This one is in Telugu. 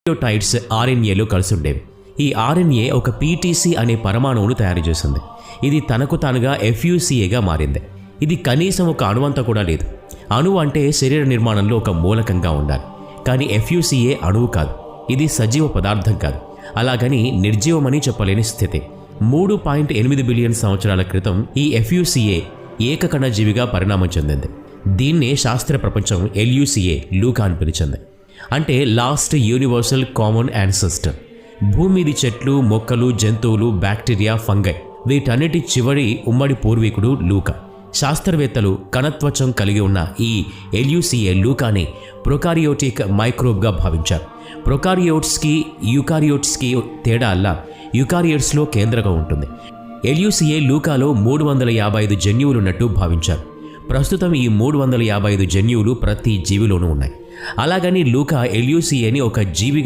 న్యూక్లియోటైడ్స్ ఆర్ఎన్ఏలో కలిసి ఉండేవి. ఈ ఆర్ఎన్ఏ ఒక పీటీసీ అనే పరమాణువును తయారు చేసింది. ఇది తనకు తానుగా ఎఫ్యూసీఏగా మారింది. ఇది కనీసం ఒక అణువంతా కూడా లేదు. అణువు అంటే శరీర నిర్మాణంలో ఒక మూలకంగా ఉండాలి. కానీ ఎఫ్యూసీఏ అణువు కాదు. ఇది సజీవ పదార్థం కాదు. అలాగని నిర్జీవమని చెప్పలేని స్థితి. 3.8 బిలియన్ సంవత్సరాల క్రితం ఈ ఎఫ్యూసీఏ ఏకకణ జీవిగా పరిణామం చెందింది. దీన్నే శాస్త్ర ప్రపంచం ఎల్యూసీఏ లూకా అని పిలిచింది. అంటే లాస్ట్ యూనివర్సల్ కామన్ యాన్సెస్టర్. భూమిది చెట్లు, మొక్కలు, జంతువులు, బ్యాక్టీరియా, ఫంగై వీటన్నిటి చివరి ఉమ్మడి పూర్వీకుడు లూకా. శాస్త్రవేత్తలు కణత్వచం కలిగి ఉన్న ఈ ఎల్యూసీఏ లూకాని ప్రొకారియోటిక్ మైక్రోబ్గా భావించారు. ప్రొకారియోట్స్కి యూకారియోట్స్కి తేడా అల్లా యూకారియోట్స్లో కేంద్రంగా ఉంటుంది. ఎల్యూసీఏ లూకాలో 355 జన్యువులున్నట్టు భావించారు. ప్రస్తుతం ఈ 355 జన్యువులు ప్రతి జీవిలోనూ ఉన్నాయి. అలాగని లూకా ఎల్యూసీఏని ఒక జీవిగా